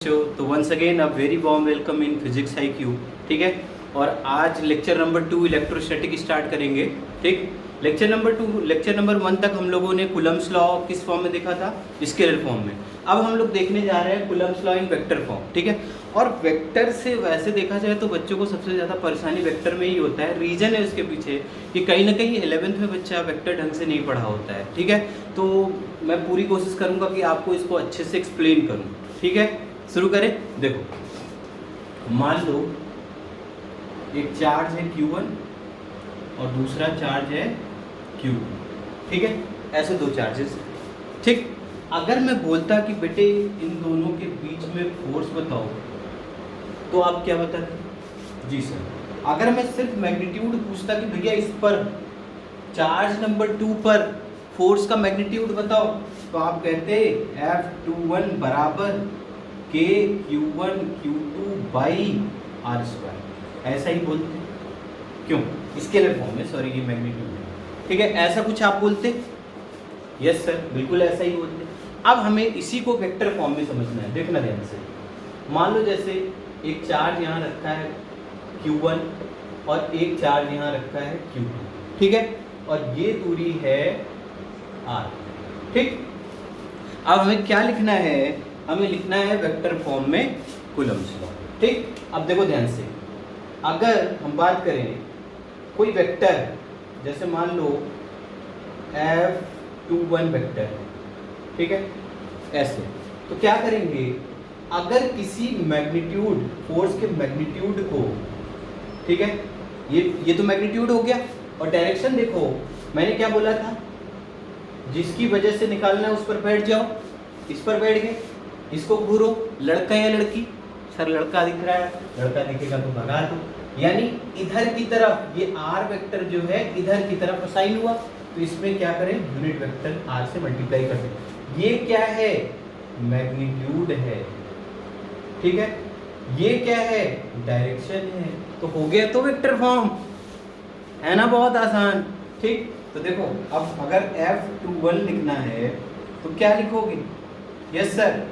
तो once again a very warm welcome in physics I Q. ठीक है, और आज लेक्चर नंबर 2 इलेक्ट्रोस्टैटिक स्टार्ट करेंगे। ठीक, लेक्चर नंबर 1 तक हम लोगों ने कूलम्स लॉ किस फॉर्म में देखा था? स्केलर फॉर्म में। अब हम लोग देखने जा रहे हैं Coulomb's law in vector form. ठीक है, और वेक्टर से वैसे देखा जाए तो बच्चों को सबसे ज़्यादा परेशानी वेक्टर में ही होता है। रीज़न है उसके पीछे कि कहीं ना कहीं 11th में बच्चा वेक्टर ढंग से नहीं पढ़ा होता है। ठीक है, तो मैं पूरी कोशिश करूँगा कि आपको इसको अच्छे से एक्सप्लेन करूँ। ठीक है, शुरू करें। देखो, मान लो एक चार्ज है Q1 और दूसरा चार्ज है Q2। ठीक है, ऐसे दो चार्जेस। ठीक, अगर मैं बोलता कि बेटे इन दोनों के बीच में फोर्स बताओ, तो आप क्या बताते? जी सर। अगर मैं सिर्फ मैग्नीट्यूड पूछता कि भैया इस पर चार्ज नंबर 2 पर फोर्स का मैग्नीट्यूड बताओ, तो आप कहते F21 बराबर के Q1 Q2 by R square. ऐसा ही बोलते। क्यों? स्केलर फॉर्म में, सॉरी ये मैग्नीट्यूड है। ठीक है, ऐसा कुछ आप बोलते? यस सर, बिल्कुल ऐसा ही बोलते। अब हमें इसी को वेक्टर फॉर्म में समझना है। देखना ध्यान से। मान लो जैसे एक चार्ज यहाँ रखा है Q1 और एक चार्ज यहाँ रखा है Q2। ठीक है, और ये दूरी है R। ठीक, अब हमें क्या लिखना है? हमें लिखना है वेक्टर फॉर्म में कूलम्स लॉ। ठीक, अब देखो ध्यान से, अगर हम बात करें कोई वेक्टर, जैसे मान लो F21 वेक्टर है। ठीक है, ऐसे तो क्या करेंगे? अगर किसी मैग्नीट्यूड, फोर्स के मैग्नीट्यूड को, ठीक है, ये तो मैग्नीट्यूड हो गया, और डायरेक्शन देखो, मैंने क्या बोला था? जिसकी वजह से निकालना है उस पर बैठ जाओ। इस पर बैठ गए, इसको घूरो। लड़का या लड़की? सर लड़का दिख रहा है, लड़का दिखेगा तो भगा दो। यानी इधर की तरफ ये R वेक्टर जो है इधर की तरफ असाइन हुआ, तो इसमें क्या करें? यूनिट वेक्टर R से मल्टीप्लाई कर दें। ये क्या है? मैग्नीट्यूड है। ठीक है, ये क्या है? डायरेक्शन है। तो हो गया तो वेक्टर फॉर्म, है ना? बहुत आसान। ठीक, तो देखो अब अगर F21 लिखना है तो क्या लिखोगे? यस सर,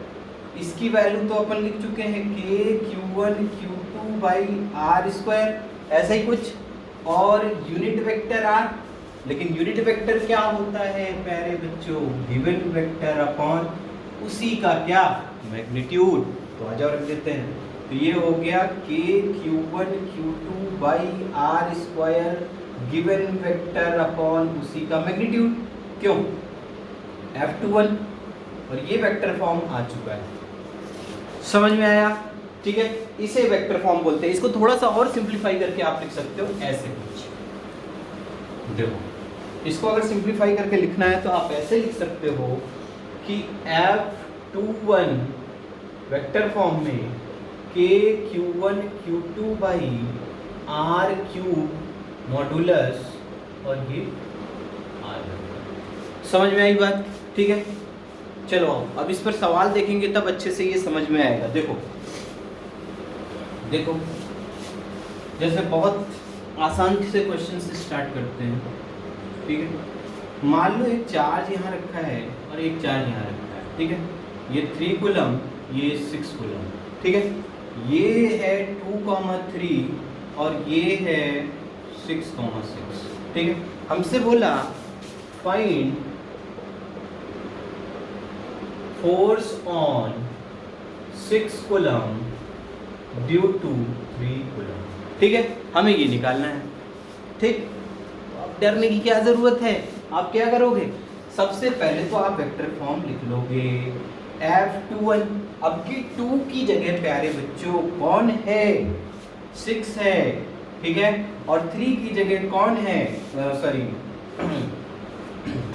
इसकी वैल्यू तो अपन लिख चुके हैं के Q1 Q2 by R square, ऐसा ही कुछ, और यूनिट वेक्टर R। लेकिन यूनिट वेक्टर क्या होता है प्यारे बच्चों? गिवन वेक्टर अपॉन उसी का क्या? मैग्नीट्यूड। तो आ जाओ रख देते हैं। तो ये हो गया के Q1 Q2 by R square given vector upon उसी का मैग्नीट्यूड। क्यों? F21, और ये वेक्टर फॉर्म आ चुका है। समझ में आया? ठीक है, इसे वेक्टर फॉर्म बोलते हैं। इसको थोड़ा सा और सिंप्लीफाई करके आप लिख सकते हो ऐसे कुछ। देखो, इसको अगर सिंप्लीफाई करके लिखना है तो आप ऐसे लिख सकते हो कि F21 वेक्टर फॉर्म में के Q1 Q2 by are cube modulus, और ये R। समझ में आई बात? ठीक है, चलो अब इस पर सवाल देखेंगे तब अच्छे से ये समझ में आएगा। देखो देखो, जैसे बहुत आसान से क्वेश्चन से स्टार्ट करते हैं। ठीक है, मान लो एक चार्ज यहाँ रखा है और एक चार्ज यहाँ रखा है। ठीक है, ये 3 कूलम, ये 6 कूलम। ठीक है, ये है 2,3 और ये है 6,6। ठीक है, हमसे बोला find force on 6 coulomb due to 3 coulomb. ठीक है, हमें ये निकालना है। ठीक, अब डरने की क्या जरूरत है? आप क्या करोगे? सबसे पहले तो आप वेक्टर फॉर्म लिख लोगे F21। अब की 2 की जगह प्यारे बच्चों कौन है? 6 है। ठीक है, और 3 की जगह कौन है? सॉरी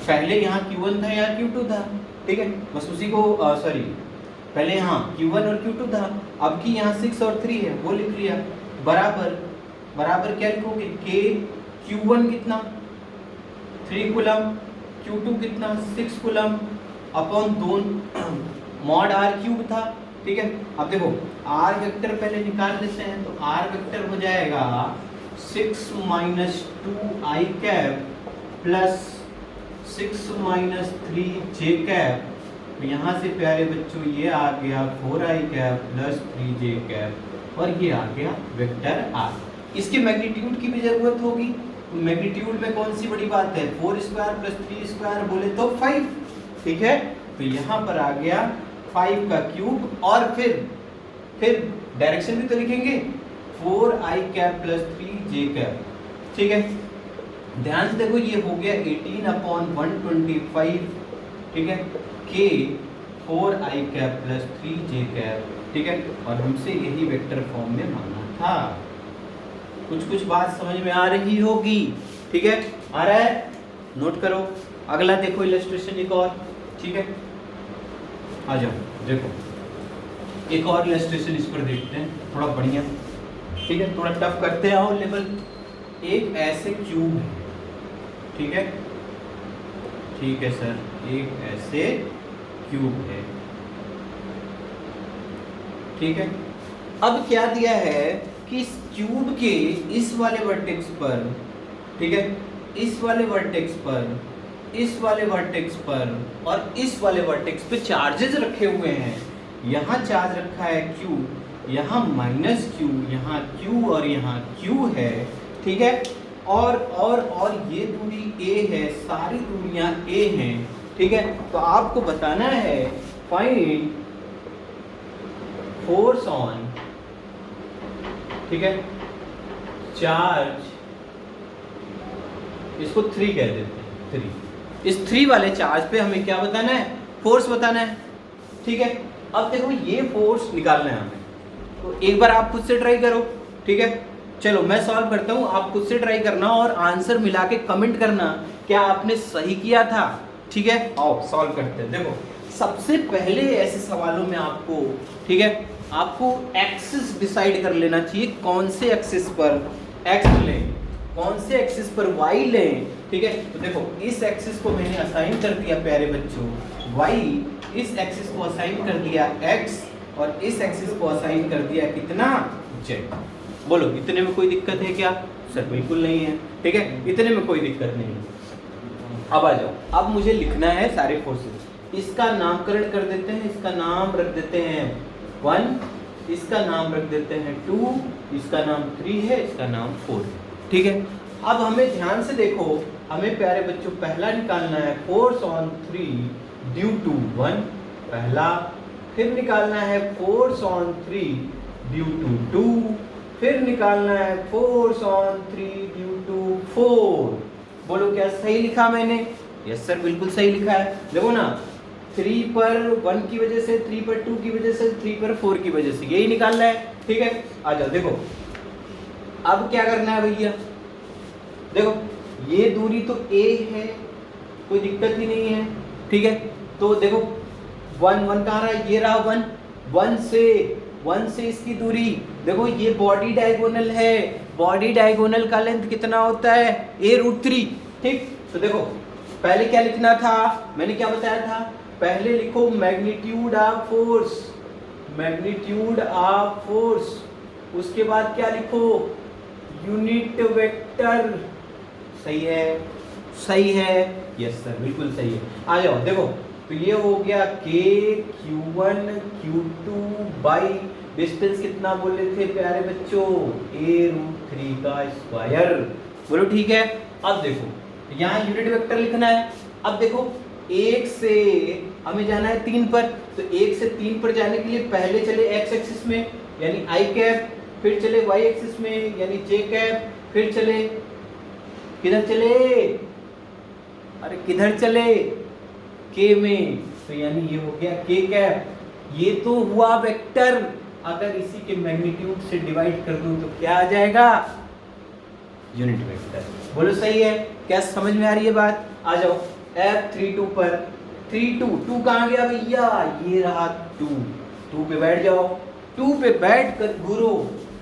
पहले यहाँ Q1 था, यहाँ Q2 था। ठीक है, बस उसी को सॉरी पहले यहाँ Q1 और Q2 था, अब की यहाँ 6 और 3 है, वो लिख लिया। बराबर बराबर क्या लिखोगे? के Q1 कितना? 3 कूलम, Q2 कितना? 6 coulomb, upon 2 mod R cube था। ठीक है, अब देखो R वेक्टर पहले निकाल लेते हैं, तो R वेक्टर हो जाएगा 6 minus 2i cap plus 6 minus 3j cap तो यहाँ से प्यारे बच्चों ये आ गया 4i cap plus 3j cap और ये आ गया वेक्टर r। इसके मैग्नीट्यूड की भी जरूरत होगी, मैग्नीट्यूड में कौन सी बड़ी बात है, 4 स्क्वायर प्लस 3 स्क्वायर बोले तो 5, ठीक है। तो यहाँ पर आ गया 5 का क्यूब और फिर डायरेक्शन भी तो लिखेंगे 4i cap plus 3j cap, ठीक है। ध्यान से देखो ये हो गया 18/125, ठीक है, के 4i cap plus 3j cap, ठीक है। और हमसे यही वेक्टर फॉर्म में मांगा था। कुछ बात समझ में आ रही होगी, ठीक है, आ रहा है, नोट करो। अगला देखो इलस्ट्रेशन एक और, ठीक है, आ जाओ देखो एक और इलस्ट्रेशन इस पर देखते हैं, थोड़ा बढ़िया, ठीक है, थोड़ा टफ करते हैं और लेवल। एक ऐसे क्यूब है, ठीक है, ठीक है सर, एक ऐसे क्यूब है, ठीक है। अब क्या दिया है कि इस क्यूब के इस वाले वर्टेक्स पर, ठीक है, इस वाले वर्टेक्स पर, इस वाले वर्टेक्स पर और इस वाले वर्टेक्स पे चार्जेस रखे हुए हैं। यहाँ चार्ज रखा है Q, यहाँ माइनस Q, यहाँ Q और यहाँ Q है, ठीक है। और ये दूरी A है, सारी दूरियां A हैं, ठीक है। तो आपको बताना है फाइंड फोर्स ऑन, ठीक है, चार्ज, इसको 3 कह देते हैं, 3। इस 3 वाले चार्ज पे हमें क्या बताना है, फोर्स बताना है, ठीक है। अब देखो ये फोर्स निकालना है हमें, तो एक बार आप खुद से ट्राई करो, ठीक है। चलो मैं सॉल्व करता हूँ, आप खुद से ट्राई करना और आंसर मिला के कमेंट करना क्या आपने सही किया था, ठीक है। आओ सॉल्व करते हैं। देखो सबसे पहले ऐसे सवालों में आपको, ठीक है, आपको एक्सिस डिसाइड कर लेना चाहिए, कौन से एक्सिस पर एक्स लें, कौन से एक्सिस पर वाई लें, ठीक है। तो देखो इस एक्सिस को मैंने असाइन कर दिया प्यारे बच्चों वाई, इस एक्सिस को असाइन कर दिया एक्स और इस एक्सिस को असाइन कर दिया कितना, जेड। बोलो इतने में कोई दिक्कत है क्या, सर बिल्कुल नहीं है, ठीक है, इतने में कोई दिक्कत नहीं है। अब आ जाओ, अब मुझे लिखना है सारे फोर्सेस, इसका नामकरण कर देते हैं, इसका नाम रख देते हैं 1, इसका नाम रख देते हैं 2, इसका नाम 3 है, इसका नाम 4, ठीक है। अब हमें ध्यान से देखो, हमें प्यारे बच्चों पहला निकालना है फोर्स ऑन 3 ड्यू टू 1, पहला, फिर निकालना है फोर्स ऑन 3 ड्यू टू 2, फिर निकालना है फोर्स ऑन 3 ड्यू टू 4। बोलो क्या सही लिखा मैंने, यस सर बिल्कुल सही लिखा है। देखो ना 3 पर 1 की वजह से, 3 पर 2 की वजह से, 3 पर 4 की वजह से, यही निकालना है, ठीक है। आ जाओ देखो अब क्या करना है भैया, देखो ये दूरी तो A है, कोई दिक्कत ही नहीं है, ठीक है। तो देखो 1 कहाँ रहा है, ये रहा 1 से इसकी दूरी, देखो ये बॉडी डायगोनल है, बॉडी डायगोनल का लेंथ कितना होता है a√3, ठीक। तो देखो पहले क्या लिखना था, मैंने क्या बताया था, पहले लिखो magnitude of force, magnitude of force, उसके बाद क्या लिखो, यूनिट वेक्टर, सही है, सही है, यस सर बिल्कुल सही है। आ जाओ देखो, तो ये हो गया k q1 q2 by distance कितना बोले थे प्यारे बच्चों, a√3 का स्क्वायर, बोलो ठीक है। अब देखो यहाँ यूनिट वेक्टर लिखना है, अब देखो 1 से हमें जाना है 3 पर, तो 1 से 3 पर जाने के लिए पहले चले x एक्सिस में यानी i कैप, फिर चले y एक्सिस में यानी j कैप, फिर चले किधर चले, अरे किधर चले, k में, तो यानी ये हो गया k कैप, ये तो हुआ वेक्टर, अगर इसी के मैग्नीट्यूड से डिवाइड कर दूं तो क्या आ जाएगा, यूनिट वेक्टर। बोलो सही है, क्या समझ में आ रही है बात। आ जाओ F32 पर, 2 कहाँ गया भैया, ये रहा 2 पे बैठ जाओ, 2 पे बैठ कर घूरो,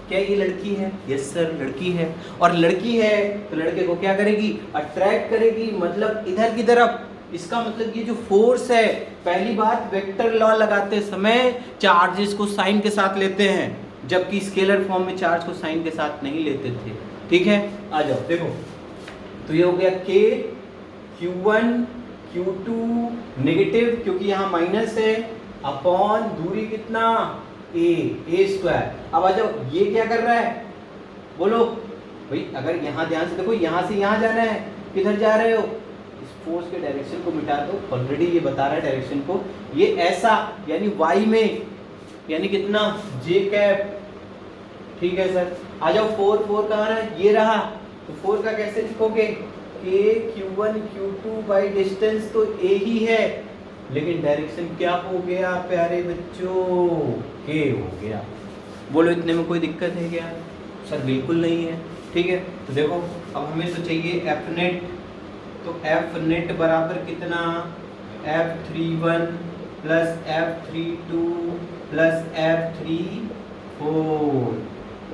क्या ये लड़की है, यस सर लड़की है, और लड़की है तो लड़के को क्या करेगी, अट्रैक्ट करेगी, मतलब इधर की तरफ। इसका मतलब ये जो फोर्स है, पहली बात वेक्टर लॉ लगाते समय चार्जेस को साइन के साथ लेते हैं, जबकि स्केलर फॉर्म में चार्ज को साइन के साथ नहीं लेते थे, ठीक है। आ जाओ देखो, तो ये हो गया k q1 Q2 नेगेटिव क्योंकि यहाँ माइनस है अपॉन दूरी कितना a स्क्वायर। अब आ जाओ ये क्या कर रहा है बोलो भाई, अगर यहाँ ध्यान से देखो यहाँ से यहाँ जाना है, किधर जा रहे हो, इस फोर्स के डायरेक्शन को मिटा दो, ऑलरेडी ये बता रहा है डायरेक्शन को, ये ऐसा यानी y में यानी कितना j कैप। ठीक है सर, आ जाओ 4 कहाँ रहा है, ये रहा, तो 4 का कैसे लिखोगे, k q1 q2 by distance तो a ही है, लेकिन डायरेक्शन क्या हो गया प्यारे बच्चों, k हो गया। बोलो इतने में कोई दिक्कत है क्या सर? बिल्कुल नहीं है। ठीक है, तो देखो अब हमें तो चाहिए एफ नेट, तो एफ नेट बराबर कितना, F31 plus F32 plus F34।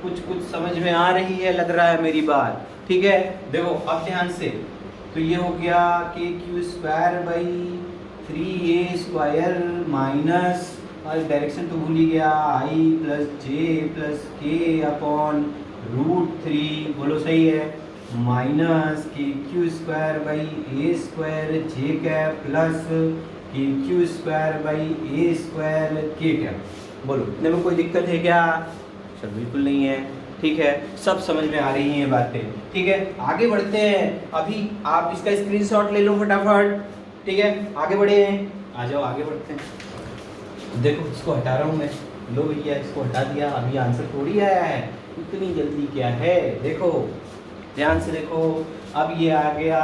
कुछ समझ में आ रही है लग रहा है मेरी बात। ठीक है, देखो अब ध्यान से, तो ये हो गया K Q square by 3a square minus, और डायरेक्शन तो भूल ही गया, i plus J plus K upon √3, बोलो सही है, minus K Q square by A square J cap plus K Q square by A square K cap. बोलो इतने में कोई दिक्कत है क्या सर? बिल्कुल नहीं है। ठीक है, सब समझ में आ रही हैं बातें। ठीक है, आगे बढ़ते हैं। अभी आप इसका स्क्रीनशॉट ले लो फटाफट। ठीक है, आगे बढ़े हैं, आ जाओ आगे बढ़ते हैं। देखो इसको हटा रहा हूँ मैं, लो भैया इसको हटा दिया, अभी आंसर थोड़ी आया है, इतनी जल्दी क्या है। देखो ध्यान से देखो, अब ये आ गया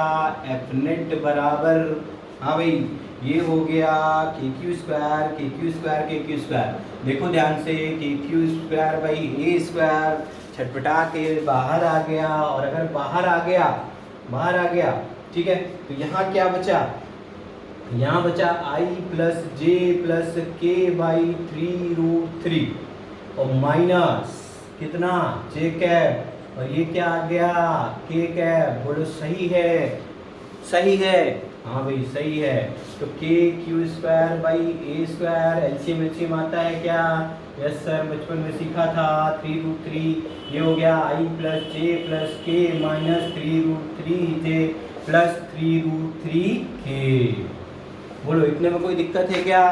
एफ नेट बराबर, हाँ भाई ये हो गया के क्यू स्क्वायर के क्यू स्क्वायर के क्यू स्क्वायर। देखो ध्यान से, के Q square by A square छटपटा के बाहर आ गया, और अगर बाहर आ गया ठीक है, तो यहाँ क्या बचा, यहाँ बचा i प्लस जे प्लस के बाई 3√3 और माइनस कितना जे कैप, और ये क्या आ गया के कैप। बोलो सही है, सही है, हाँ भाई सही है। तो के Q square by A square LCM आता है क्या, यस सर बचपन में सीखा था, 3√3, ये हो गया i प्लस जे प्लस के माइनस 3√3 जे प्लस 3√3 के। बोलो इतने में कोई दिक्कत है क्या?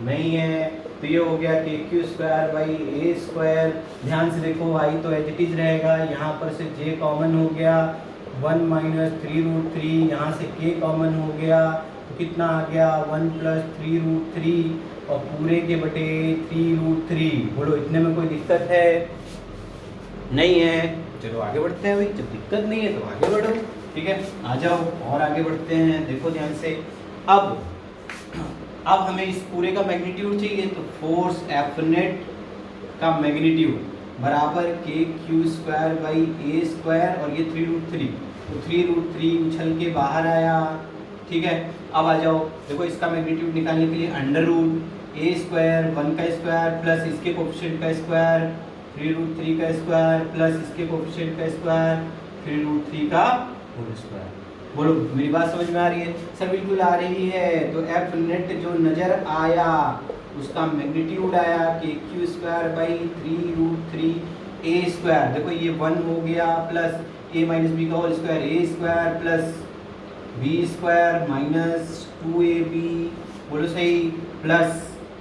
नहीं है। तो ये हो गया K Q square by A square. ध्यान से देखो आई तो एज इट इज रहेगा, यहाँ पर से जे कॉमन हो गया, 1 माइनस 3√3, यहाँ से के कॉमन हो गया, तो कितना आ गया 1 प्लस 3√3 और पूरे के बटे 3√3। बोलो इतने में कोई दिक्कत है? नहीं है। चलो आगे बढ़ते हैं भाई, जब दिक्कत नहीं है तो आगे बढ़ो। ठीक है, आ जाओ और आगे बढ़ते हैं। देखो ध्यान से, अब हमें इस पूरे का मैग्नीट्यूड चाहिए, तो फोर्स एफ नेट का मैग्नीट्यूड बराबर के Q square by A square, और ये 3√3, तो 3√3 उछल के बाहर आया। ठीक है, अब आ जाओ देखो इसका मैग्नीट्यूड निकालने के लिए अंडर रूट ए स्क्वायर 1 का स्क्वायर प्लस इसके कोफिशिएंट का स्क्वायर 3√3 का स्क्वायर प्लस इसके कोफिशिएंट का स्क्वायर 3√3 का होल स्क्वायर। बोलो मेरी बात समझ में आ रही है? सर बिल्कुल आ रही है। तो एफ नेट जो नजर आया उसका मैग्नीट्यूड आया कि Q square by 3√3 A square. देखो ये 1 हो गया प्लस ए माइनस बी का whole square A square plus B square minus 2ab, बोलो सही, प्लस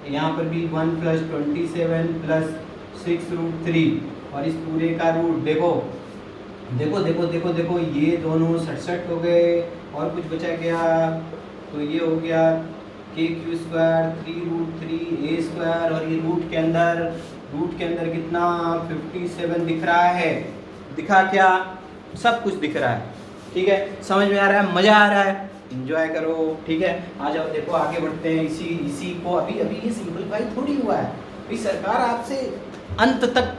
यहाँ पर भी 1 प्लस 27 प्लस 6√3 और इस पूरे का रूट देखो देखो देखो देखो देखो ये दोनों 67 हो गए और कुछ बचा गया, तो ये हो गया K Q square 3√3 A square और ये रूट के अंदर कितना 57 दिख रहा है। दिखा क्या? सब कुछ दिख रहा है। ठीक है, समझ में आ रहा है, मज़ा आ रहा है, एंजॉय करो। ठीक है, आ जाओ देखो आगे बढ़ते हैं। इसी को अभी ये सिंपलीफाई थोड़ी हुआ है, अभी सरकार आपसे अंत तक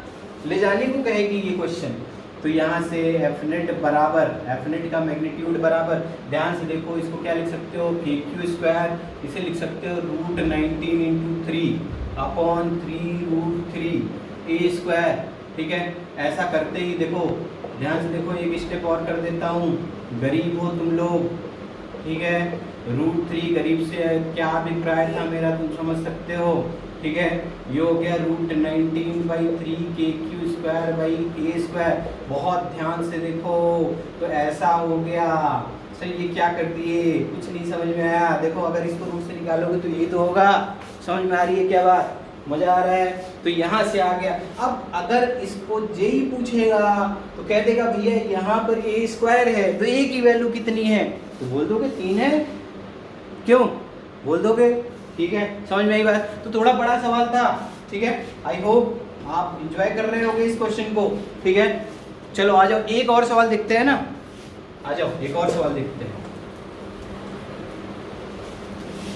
ले जाने को कहेगी ये क्वेश्चन। तो यहाँ से एफ नेट बराबर, एफ नेट का मैग्नीट्यूड बराबर, ध्यान से देखो इसको क्या लिख सकते हो, के क्यू स्क्वायर, इसे लिख सकते हो √19 × 3 अपॉन 3√3 ए स्क्वायर। ठीक है, ऐसा करते ही देखो ध्यान से देखो एक स्टेप और कर देता हूँ, गरीब हो तुम लोग। ठीक है, √3 गरीब से क्या अभिप्राय था मेरा तुम समझ सकते हो। ठीक है, ये हो गया √19/3 के Q square by A square. बहुत ध्यान से देखो, तो ऐसा हो गया सर ये क्या कर दिए, कुछ नहीं समझ में आया। देखो अगर इसको रूट से निकालोगे तो ये तो होगा, समझ में आ रही है क्या बात, मजा आ रहा है। तो यहाँ से आ गया। अब अगर इसको जे ही पूछेगा तो कह देगा भैया यहाँ पर ए स्क्वायर है तो ए की वैल्यू कितनी है, तो बोल दोगे 3 है, क्यों बोल दोगे, ठीक है, समझ में आई बात। तो थोड़ा बड़ा सवाल था, ठीक है, आई होप आप एंजॉय कर रहे होगे इस क्वेश्चन को, ठीक है। चलो आ जाओ एक और सवाल देखते हैं ना, आ जाओ एक और सवाल देखते हैं।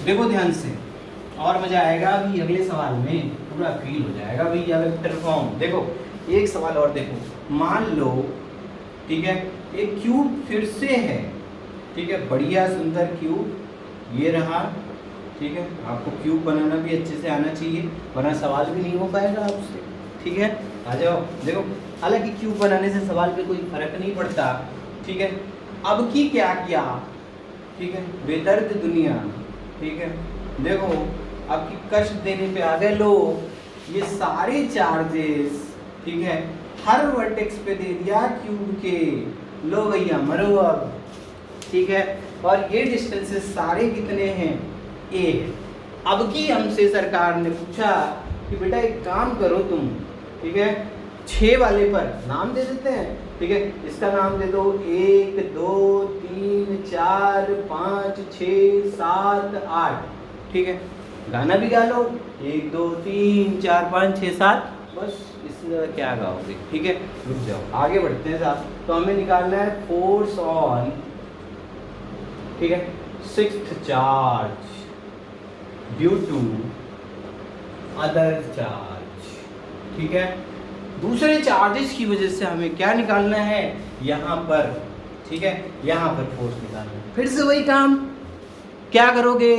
देखो ध्यान से और मजा आएगा अभी अगले सवाल में, पूरा फील हो जाएगा भैया वेक्टर फॉर्म। देखो एक सवाल और देखो, मान लो ठीक है एक क्यूब फिर से है, ठीक है, बढ़िया सुंदर क्यूब ये रहा, ठीक है। आपको क्यूब बनाना भी अच्छे से आना चाहिए वरना सवाल भी नहीं हो पाएगा आपसे, ठीक है। आ जाओ देखो, हालांकि क्यूब बनाने से सवाल पे कोई फर्क नहीं पड़ता, ठीक है। अब की क्या किया, ठीक है, बेदर्द दुनिया, ठीक है। देखो आपकी कष्ट देने पे आ गए लोग, ये सारे चार्जेस, ठीक है, हर वर्टेक्स पे दे दिया क्यूब के, लो भैया मरो अब, ठीक है। और ये डिस्टेंसेस सारे कितने हैं, ए। अब की हमसे सरकार ने पूछा कि बेटा एक काम करो तुम, ठीक है, 6 वाले पर नाम दे देते हैं, ठीक है। इसका नाम दे दो 1 2 3 4 5 6 7 8, ठीक है। गाना भी गा लो 1 2 3 4 5 6 7, बस इसमें क्या गाओगे, ठीक है। रुक जाओ आगे बढ़ते हैं साहब। तो हमें निकालना है फोर्स ऑन, ठीक है, 6th charge due to other charge, ठीक है। दूसरे चार्जेस की वजह से हमें क्या निकालना है यहाँ पर, ठीक है, यहाँ पर फोर्स निकालना है। फिर से वही काम, क्या करोगे,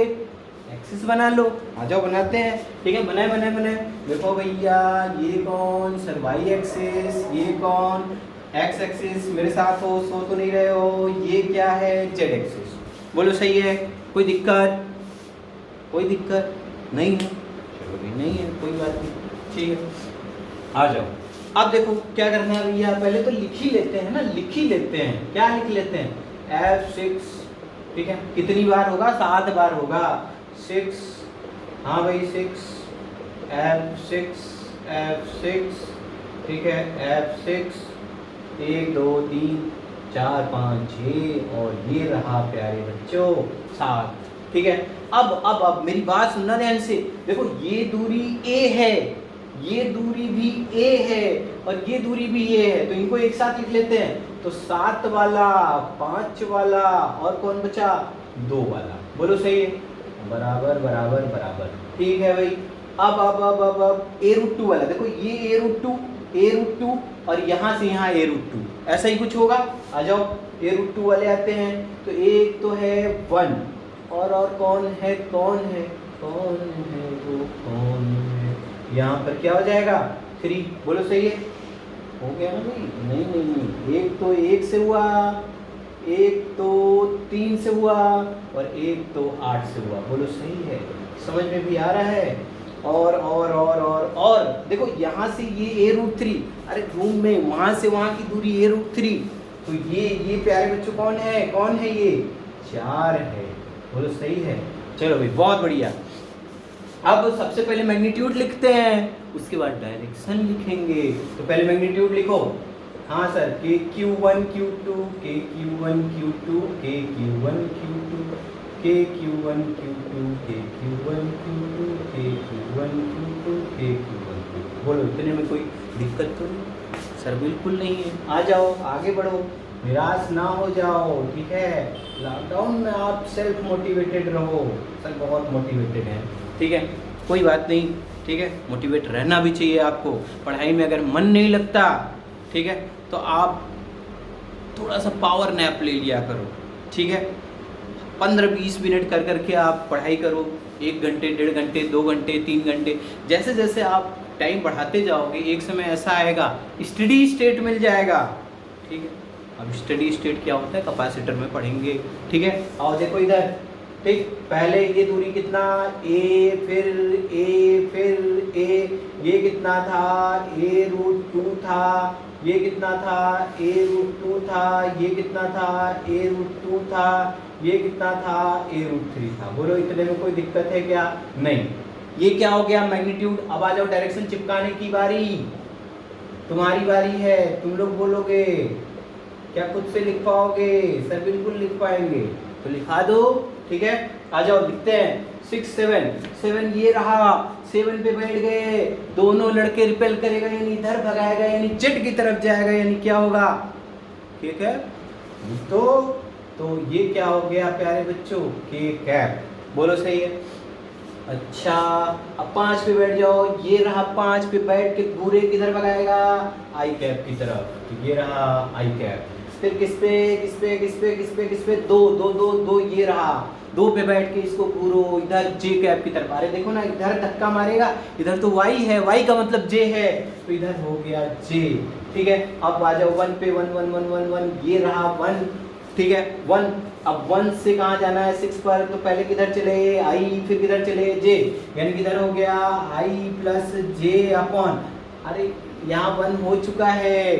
एक्सिस बना लो, आ जाओ बनाते हैं, ठीक है। बनाए बनाए बनाए, देखो भैया ये कौन सर वाई एक्सिस, ये कौन एक्स एक्सिस, मेरे साथ हो, सो तो नहीं रहे हो, ये क्या है जेड एक्सिस, बोलो सही है, कोई दिक्कत, कोई दिक्कत नहीं है, चलो भी नहीं है, कोई बात नहीं, ठीक है। आ जाओ अब देखो क्या करना है भैया, पहले तो लिख ही लेते हैं ना, लिख ही लेते हैं, क्या लिख लेते हैं F6, ठीक है। कितनी बार होगा, 7 बार होगा, 6, हाँ भाई 6 F6 F6, ठीक है, F6 1 2 3 4 5 6 और ये रहा प्यारे बच्चों 7, ठीक है। अब मेरी बात सुनना ध्यान से, देखो ये दूरी A है, ये दूरी भी A है और ये दूरी भी A है, तो इनको एक साथ लिख लेते हैं। तो 7 वाला 5 वाला और कौन बचा 2 वाला, बोलो सही है, बराबर बराबर बराबर, ठीक है भाई। अब A√2 वाला देखो, ये A√2 और यहाँ से यहाँ A√2, ऐसा ही कुछ होगा। आ जाओ A√2 वाले आते हैं, तो एक तो है 1 और कौन है वो कौन है, यहाँ पर क्या हो जाएगा 3, बोलो सही है, हो गया ना भाई, नहीं, एक तो 1 से हुआ, एक तो 3 से हुआ और एक तो 8 से हुआ, बोलो सही है, समझ में भी आ रहा है। और देखो यहाँ से ये A√3, अरे रूम में वहाँ से वहाँ की दूरी A√3, तो ये प्यारे बच्चों कौन है ये 4 है, बोलो सही है। चलो भाई बहुत बढ़िया। अब सबसे पहले मैग्नीट्यूड लिखते हैं, उसके बाद डायरेक्शन लिखेंगे। तो पहले मैग्नीट्यूड लिखो, हाँ sir, KQ1 Q2 KQ1 Q2 KQ1 Q2 KQ1 Q2 KQ1 Q2 KQ1 Q2 KQ1 Q2, बोलो इतने में कोई दिक्कत तो नहीं सर, बिल्कुल नहीं है। आ जाओ आगे बढ़ो, निराश ना हो जाओ, ठीक है। लॉकडाउन में आप सेल्फ मोटिवेटेड रहो, सर बहुत मोटिवेटेड हैं, ठीक है, कोई बात नहीं, ठीक है, मोटिवेट रहना भी चाहिए आपको। पढ़ाई में अगर मन नहीं लगता, ठीक है, तो आप थोड़ा सा पावर नैप ले लिया करो, ठीक है। 15-20 मिनट कर करके आप पढ़ाई करो, 1 घंटे 1.5 घंटे 2 घंटे 3 घंटे, जैसे जैसे आप टाइम बढ़ाते जाओगे एक समय ऐसा आएगा स्टडी स्टेट मिल जाएगा, ठीक है। अब स्टडी स्टेट क्या होता है, कैपेसिटर में पढ़ेंगे, ठीक है। आओ देखो इधर, ठीक, पहले ये दूरी कितना A, फिर A, ये कितना था A√2 था, ये कितना था a√2 था, ये कितना था a√2 था, ये कितना था a√3 था। बोलो इतने में कोई दिक्कत है क्या? नहीं। ये क्या हो गया मैग्नीट्यूड। अब आ जाओ डायरेक्शन चिपकाने की बारी, तुम्हारी बारी है। तुम लोग बोलोगे क्या खुद से लिख पाओगे? सर बिल्कुल लिख पाएंगे, तो लिखा दो। ठीक है, आ जाओ लिखते हैं। 6 7 ये रहा, 7 पे बैठ गए, दोनों लड़के रिपेल करेगा यानी इधर भगाएगा यानी जेट की तरफ जाएगा यानी क्या होगा? ठीक है, तो ये क्या हो गया प्यारे बच्चों? के कैप। बोलो सही है। अच्छा अब 5 पे बैठ जाओ, ये रहा 5 पे बैठ के पूरे किधर भगाएगा? आई कैप की तरफ। तो ये रहा आई कैप। फिर किस पे किस पे किस पे किस पे किस पे? दो दो दो दो, ये रहा 2 पे बैठ के इसको पूरो इधर जे कैप की तरफ। अरे देखो ना इधर धक्का मारेगा, इधर तो वाई है, वाई का मतलब जे है, तो इधर हो गया जे। ठीक है, अब आ जाओ 1 पे 1 1 1 1 1, ये रहा 1। ठीक है 1। अब 1 से कहाँ जाना है? 6 पर, तो पहले किधर चले? आई, फिर किधर चले? जे, यानी किधर हो गया? आई प्लस जे अपॉन, अरे यहाँ 1 हो चुका है।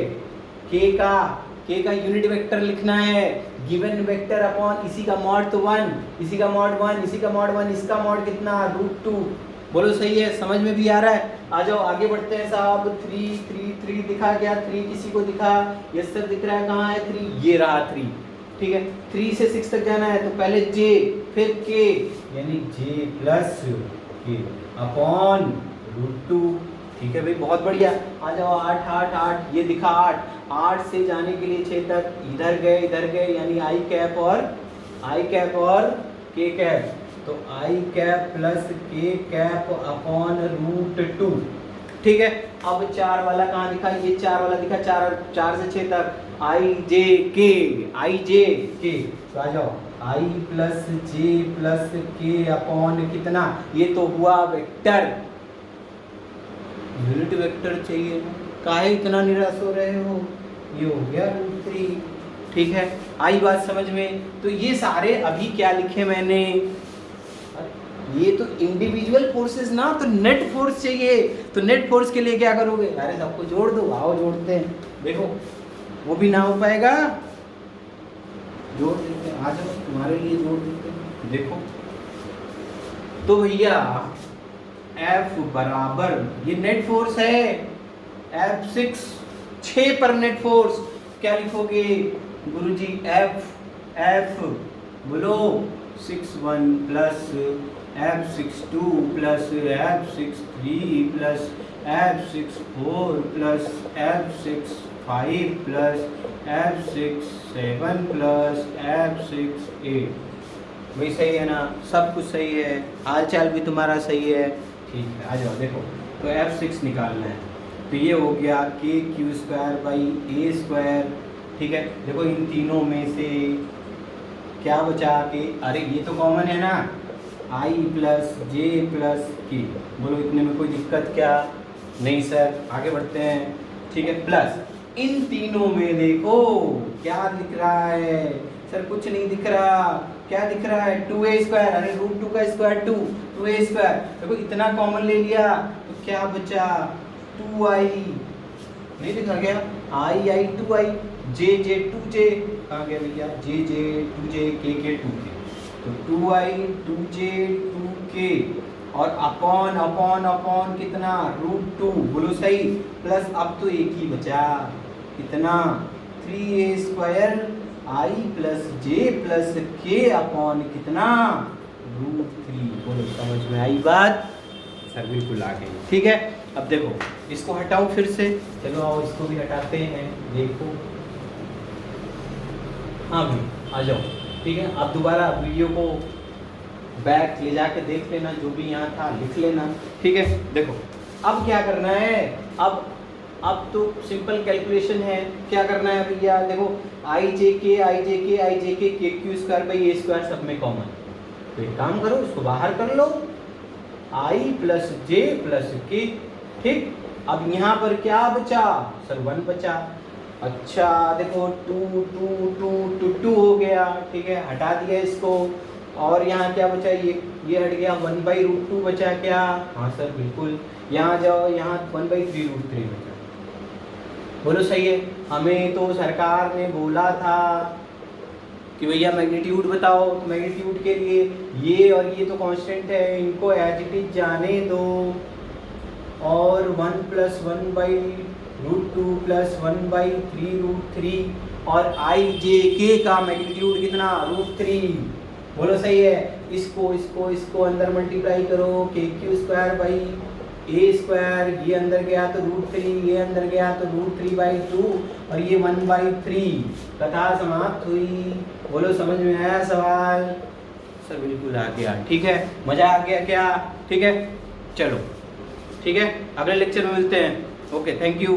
के का यूनिट वेक्टर लिखना है, गिवन वेक्टर अपॉन इसी का मॉड तो 1, इसी का मॉड 1, इसी का मॉड 1, इसका मॉड कितना? √2। बोलो सही है, समझ में भी आ रहा है? आ जाओ आगे बढ़ते हैं साहब। 3 3 3 दिखा क्या? 3 किसी को दिखा? यस सर दिख रहा है। कहाँ है 3? ये रहा 3। ठीक है, 3 से 6 तक जाना है, तो पहले जे फिर के, यानी जे प्लस के अपॉन √2। ठीक है भाई, बहुत बढ़िया। आ जाओ 8 8 8, ये दिखा 8। 8 से जाने के लिए 6 तक इधर गए यानी आई कैप और के कैप, तो आई कैप प्लस के कैप अपॉन √2। ठीक है, अब 4 वाला कहाँ दिखा? ये 4 वाला दिखा, 4 से 6 तक आई जे के। तो आ जाओ आई plus J plus K upon कितना? ये तो हुआ वेक्टर, यूनिट वेक्टर चाहिए। काहे इतना निराश हो रहे हो? ये हो गया √3। ठीक है, आई बात समझ में? तो ये सारे अभी क्या लिखे मैंने? ये तो इंडिविजुअल फोर्सेस ना, तो नेट फोर्स चाहिए। तो नेट फोर्स के लिए क्या करोगे? अरे सबको जोड़ दो, आओ जोड़ते हैं। देखो वो भी ना हो पाएगा, जोड़ देते हैं। आ जाओ तुम्हारे लिए जोड़ देते हैं। देखो तो भैया F बराबर, ये नेट फोर्स है F6, 6 पर नेट फोर्स। क्या लिखोगे गुरुजी? F बोलो 6 1 plus F6 2 plus F6 3 plus F6 4 plus F6 5 plus F6 7 plus F6 8। वही सही है ना? सब कुछ सही है, हाल चाल भी तुम्हारा सही है। ठीक है, आ जाओ देखो, तो F6 निकालना है, तो ये हो गया KQ²/A²। ठीक है, देखो इन तीनों में से क्या बचा? के, अरे ये तो कॉमन है ना, I प्लस जे प्लस के। बोलो इतने में कोई दिक्कत क्या? नहीं सर। आगे बढ़ते हैं। ठीक है, प्लस इन तीनों में देखो क्या दिख रहा है? सर कुछ नहीं दिख रहा। क्या दिख रहा है? 2a²। अरे √2 का स्क्वायर 2a²। देखो इतना कॉमन ले लिया, तो क्या बचा? 2i। नहीं दिखा गया? i 2i, j 2j। कहाँ गया भैया? j 2j, k 2k। तो 2i 2j 2k और अपॉन कितना? √2। बोलो सही। प्लस अब तो एक ही बचा, कितना? 3a² I plus J plus K upon कितना? √3। बोलो समझ में आई बात? सर बिल्कुल आ गई। ठीक है, अब देखो इसको हटाओ फिर से। चलो आओ इसको भी हटाते हैं। देखो हाँ भाई आ जाओ। ठीक है, अब दोबारा वीडियो को बैक ले जाके देख लेना, जो भी यहाँ था लिख लेना। ठीक है, देखो अब क्या करना है? अब तो सिंपल कैलकुलेशन है। क्या करना है भैया? देखो आई जे के KQ²/A² सब में कॉमन। तो एक काम करो, इसको बाहर कर लो, आई प्लस जे प्लस के। ठीक, अब यहाँ पर क्या बचा? सर 1 बचा। अच्छा देखो 2 2 2 2 2 हो गया। ठीक है, हटा दिया इसको। और यहाँ क्या बचा? ये हट गया। 1/√2 बचा क्या? हाँ सर बिल्कुल। यहाँ जाओ, यहाँ 1/3√3 बचा। बोलो सही है। हमें तो सरकार ने बोला था कि भैया मैग्नीट्यूड बताओ, तो मैग्नीट्यूड के लिए ये और ये तो कांस्टेंट है, इनको एज इट इज जाने दो, और 1 + 1/√2 + 1/3√3 और आई जे के का मैग्नीट्यूड कितना, √3। बोलो सही है। इसको अंदर मल्टीप्लाई करो, KQ² ये अंदर गया तो √3, ये अंदर गया तो √3/2 और ये 1/3। कथा समाप्त हुई। बोलो समझ में आया सवाल? सर बिल्कुल आ गया। ठीक है, मजा आ गया क्या? ठीक है, चलो ठीक है, अगले लेक्चर में मिलते हैं। Okay, thank you.